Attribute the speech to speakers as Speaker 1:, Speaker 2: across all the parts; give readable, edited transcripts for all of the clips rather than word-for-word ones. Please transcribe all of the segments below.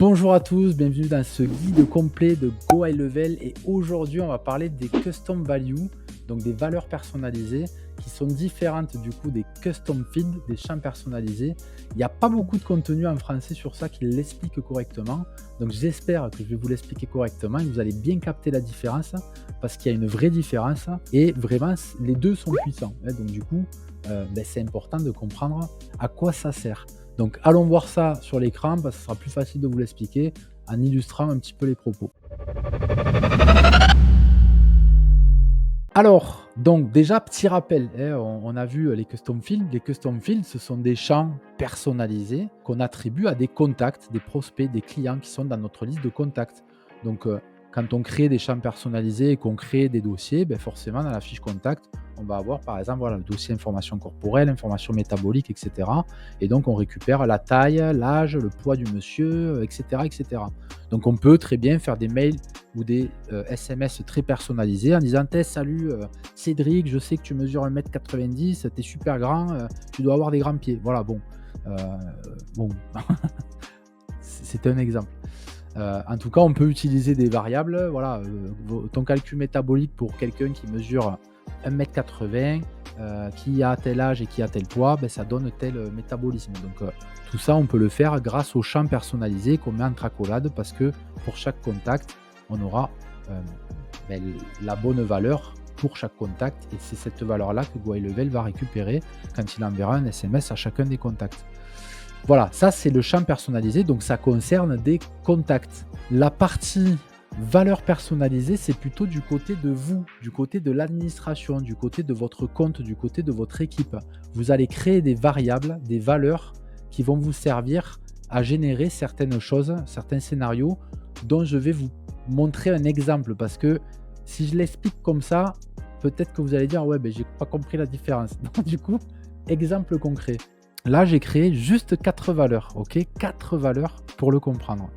Speaker 1: Bonjour à tous, bienvenue dans ce guide complet de Go High Level et aujourd'hui on va parler des custom values, donc des valeurs personnalisées qui sont différentes du coup des custom fields, des champs personnalisés. Il n'y a pas beaucoup de contenu en français sur ça qui l'explique correctement, donc j'espère que je vais vous l'expliquer correctement et vous allez bien capter la différence parce qu'il y a une vraie différence et vraiment les deux sont puissants, hein. Donc du coup c'est important de comprendre à quoi ça sert. Donc allons voir ça sur l'écran parce que ce sera plus facile de vous l'expliquer en illustrant un petit peu les propos. Alors, donc déjà petit rappel, hein, on a vu les custom fields. Les custom fields, ce sont des champs personnalisés qu'on attribue à des contacts, des prospects, des clients qui sont dans notre liste de contacts. Donc quand on crée des champs personnalisés et qu'on crée des dossiers, ben, forcément dans la fiche contact, on va avoir par exemple voilà, le dossier information corporelle, information métabolique, etc. Et donc on récupère la taille, l'âge, le poids du monsieur, etc., etc. Donc on peut très bien faire des mails ou des SMS très personnalisés en disant: Salut Cédric, je sais que tu mesures 1,90 m, tu es super grand, tu dois avoir des grands pieds. Voilà, bon. Euh, bon. C'était un exemple. En tout cas, on peut utiliser des variables. Voilà, ton calcul métabolique pour quelqu'un qui mesure 1,80 m, qui a tel âge et qui a tel poids, ben, ça donne tel métabolisme. Donc, tout ça, on peut le faire grâce aux champs personnalisés qu'on met en accolade parce que pour chaque contact, on aura ben, la bonne valeur pour chaque contact et c'est cette valeur-là que Go High Level va récupérer quand il enverra un SMS à chacun des contacts. Voilà, ça c'est le champ personnalisé, donc ça concerne des contacts. La partie valeur personnalisée, c'est plutôt du côté de vous, du côté de l'administration, du côté de votre compte, du côté de votre équipe. Vous allez créer des variables, des valeurs qui vont vous servir à générer certaines choses, certains scénarios dont je vais vous montrer un exemple parce que si je l'explique comme ça, peut-être que vous allez dire ouais, ben j'ai pas compris la différence. Donc du coup, exemple concret. Là, j'ai créé juste 4 valeurs, ok? 4 valeurs pour le comprendre.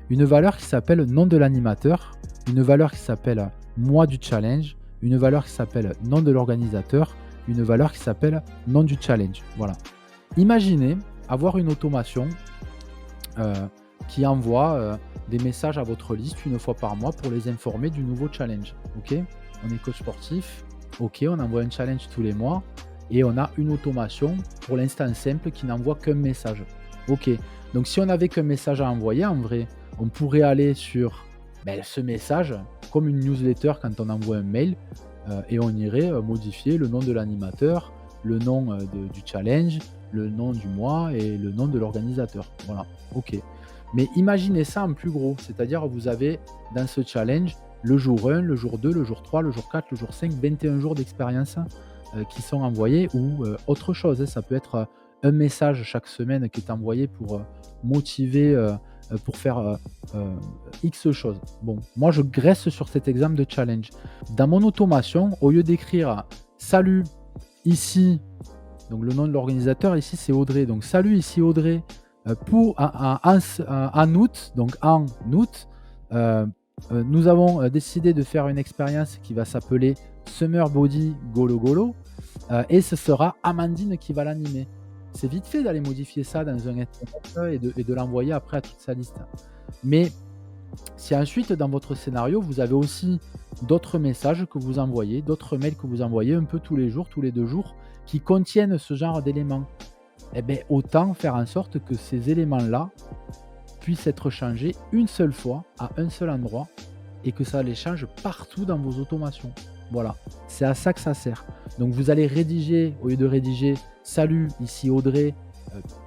Speaker 1: Une valeur qui s'appelle nom de l'animateur, une valeur qui s'appelle mois du challenge, une valeur qui s'appelle nom de l'organisateur, une valeur qui s'appelle nom du challenge. Voilà. Imaginez avoir une automation qui envoie des messages à votre liste une fois par mois pour les informer du nouveau challenge. Ok? On est coach sportif. Ok, on envoie un challenge tous les mois et on a une automation pour l'instant simple qui n'envoie qu'un message. Ok, donc si on n'avait qu'un message à envoyer, en vrai, on pourrait aller sur ce message comme une newsletter quand on envoie un mail et on irait modifier le nom de l'animateur, le nom du challenge, le nom du mois et le nom de l'organisateur. Voilà, ok. Mais imaginez ça en plus gros, c'est-à-dire vous avez dans ce challenge le jour 1, le jour 2, le jour 3, le jour 4, le jour 5, 21 jours d'expérience qui sont envoyés ou autre chose, hein. Ça peut être un message chaque semaine qui est envoyé pour motiver, pour faire X choses. Bon, moi je graisse sur cet exemple de challenge. Dans mon automation, au lieu d'écrire salut ici, donc le nom de l'organisateur ici c'est Audrey, donc salut ici Audrey, pour en août, donc en août, nous avons décidé de faire une expérience qui va s'appeler Summer Body Golo Golo et ce sera Amandine qui va l'animer. C'est vite fait d'aller modifier ça dans un SMS et de l'envoyer après à toute sa liste. Mais si ensuite dans votre scénario, vous avez aussi d'autres messages que vous envoyez, d'autres mails que vous envoyez un peu tous les jours, tous les 2 jours, qui contiennent ce genre d'éléments, eh bien, autant faire en sorte que ces éléments-là puissent être changés une seule fois, à un seul endroit, et que ça les change partout dans vos automations. Voilà, c'est à ça que ça sert. Donc vous allez rédiger, au lieu de rédiger salut, ici Audrey,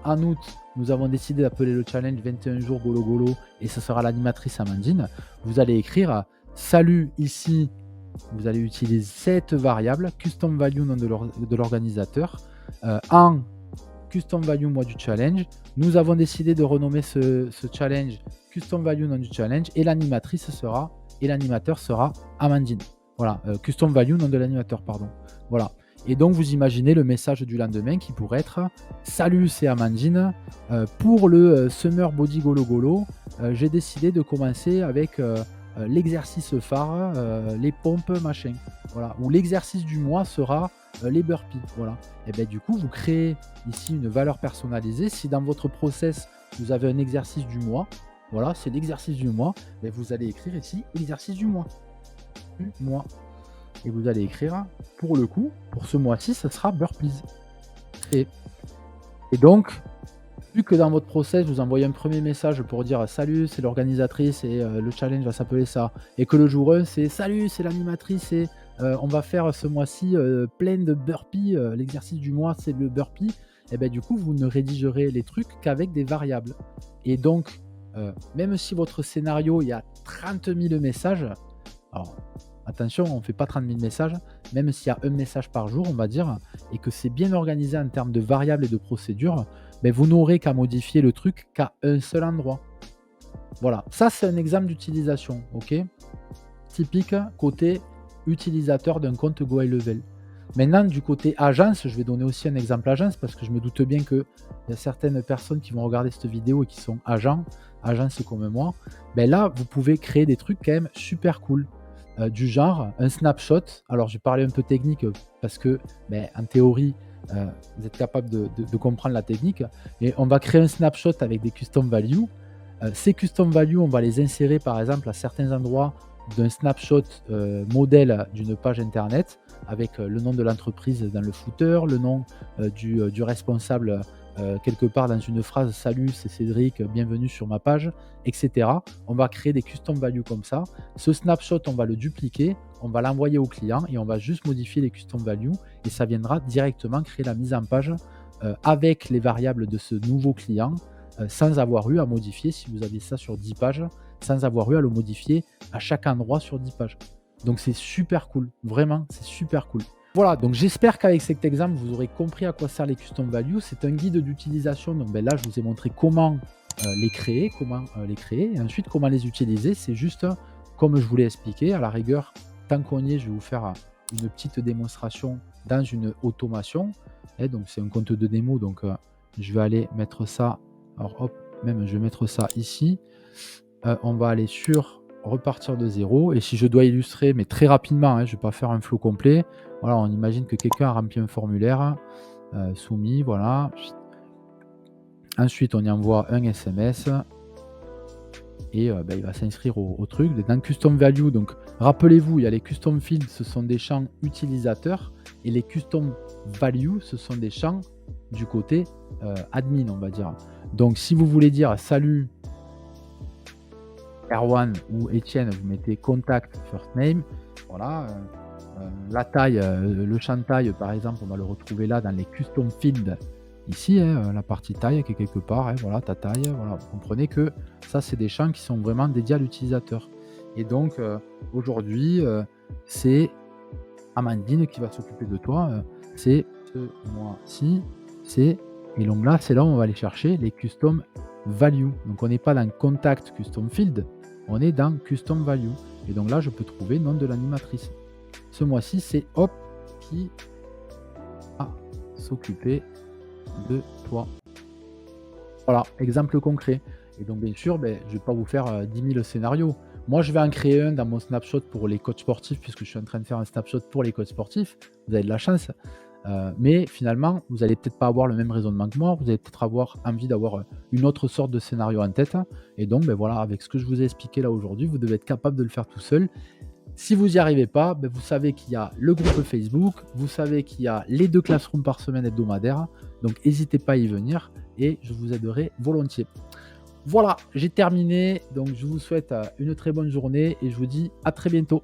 Speaker 1: en août, nous avons décidé d'appeler le challenge 21 jours Golo Golo et ce sera l'animatrice Amandine. Vous allez écrire salut, ici, vous allez utiliser cette variable, custom value nom de l'organisateur, en custom value mois du challenge. Nous avons décidé de renommer ce challenge custom value nom du challenge et l'animatrice sera et l'animateur sera Amandine. Voilà, custom value nom de l'animateur, pardon. Voilà. Et donc vous imaginez le message du lendemain qui pourrait être salut, c'est Amandine. Pour le Summer Body Golo Golo, j'ai décidé de commencer avec l'exercice phare, les pompes, machin. Voilà. Ou l'exercice du mois sera les burpees. Voilà. Et bien du coup, vous créez ici une valeur personnalisée. Si dans votre process, vous avez un exercice du mois, Voilà, c'est l'exercice du mois. Mais vous allez écrire ici exercice du mois. Et vous allez écrire, pour le coup, pour ce mois-ci, ce sera burpees. Et, et donc, vu que dans votre process, vous envoyez un premier message pour dire salut, c'est l'organisatrice et le challenge va s'appeler ça, et que le jour 1, c'est salut, c'est l'animatrice et on va faire ce mois-ci plein de burpees, l'exercice du mois, c'est le burpee, et bien du coup, vous ne rédigerez les trucs qu'avec des variables. Et donc, même si votre scénario, il y a 30 000 messages, alors attention, on ne fait pas 30 000 messages, même s'il y a un message par jour, on va dire, et que c'est bien organisé en termes de variables et de procédures, mais vous n'aurez qu'à modifier le truc qu'à un seul endroit. Voilà, ça c'est un exemple d'utilisation, ok? Typique côté utilisateur d'un compte Go High Level. Maintenant, du côté agence, je vais donner aussi un exemple agence parce que je me doute bien qu'il y a certaines personnes qui vont regarder cette vidéo et qui sont agences comme moi. Ben là, vous pouvez créer des trucs quand même super cool. Du genre un snapshot. Alors, je vais parler un peu technique parce que, ben, en théorie, vous êtes capable de comprendre la technique. Et on va créer un snapshot avec des custom values. Ces custom values, on va les insérer par exemple à certains endroits d'un snapshot modèle d'une page internet avec le nom de l'entreprise dans le footer, le nom du responsable quelque part dans une phrase salut, c'est Cédric, bienvenue sur ma page, etc. On va créer des custom values comme ça. Ce snapshot, on va le dupliquer, on va l'envoyer au client et on va juste modifier les custom values et ça viendra directement créer la mise en page avec les variables de ce nouveau client sans avoir eu à modifier, si vous aviez ça sur 10 pages, sans avoir eu à le modifier à chaque endroit sur 10 pages. Donc c'est super cool, vraiment, c'est super cool. Voilà, donc j'espère qu'avec cet exemple, vous aurez compris à quoi servent les custom values. C'est un guide d'utilisation, donc là, je vous ai montré comment les créer, et ensuite comment les utiliser. C'est juste comme je vous l'ai expliqué, à la rigueur, tant qu'on y est, je vais vous faire une petite démonstration dans une automation. Et donc c'est un compte de démo, donc je vais aller mettre ça. Alors hop, même je vais mettre ça ici. On va aller sur repartir de zéro. Et si je dois illustrer, mais très rapidement, je ne vais pas faire un flow complet. Voilà, on imagine que quelqu'un a rempli un formulaire soumis, voilà. Ensuite, on y envoie un SMS et il va s'inscrire au truc. Dans Custom Value, donc rappelez-vous, il y a les Custom Fields, ce sont des champs utilisateurs, et les Custom Value, ce sont des champs du côté admin, on va dire. Donc, si vous voulez dire salut Erwan ou Étienne, vous mettez contact first name. Voilà. La taille, le champ de taille, par exemple, on va le retrouver là dans les custom fields. Ici, la partie taille qui est quelque part. Voilà, ta taille. Voilà. Vous comprenez que ça, c'est des champs qui sont vraiment dédiés à l'utilisateur. Et donc, aujourd'hui, c'est Amandine qui va s'occuper de toi. C'est ce mois-ci. Et donc là, c'est là où on va aller chercher les custom value. Donc, on n'est pas dans contact custom field, on est dans custom value. Et donc là, je peux trouver nom de l'animatrice. Ce mois-ci, c'est Hop qui va s'occuper de toi. Voilà, exemple concret. Et donc, bien sûr, je ne vais pas vous faire 10 000 scénarios. Moi, je vais en créer un dans mon snapshot pour les coachs sportifs, puisque je suis en train de faire un snapshot pour les coachs sportifs. Vous avez de la chance. Mais finalement, vous n'allez peut-être pas avoir le même raisonnement que moi. Vous allez peut-être avoir envie d'avoir une autre sorte de scénario en tête. Et donc, voilà, avec ce que je vous ai expliqué là aujourd'hui, vous devez être capable de le faire tout seul. Si vous n'y arrivez pas, vous savez qu'il y a le groupe Facebook, vous savez qu'il y a les 2 classrooms par semaine hebdomadaires. Donc, n'hésitez pas à y venir et je vous aiderai volontiers. Voilà, j'ai terminé. Donc, je vous souhaite une très bonne journée et je vous dis à très bientôt.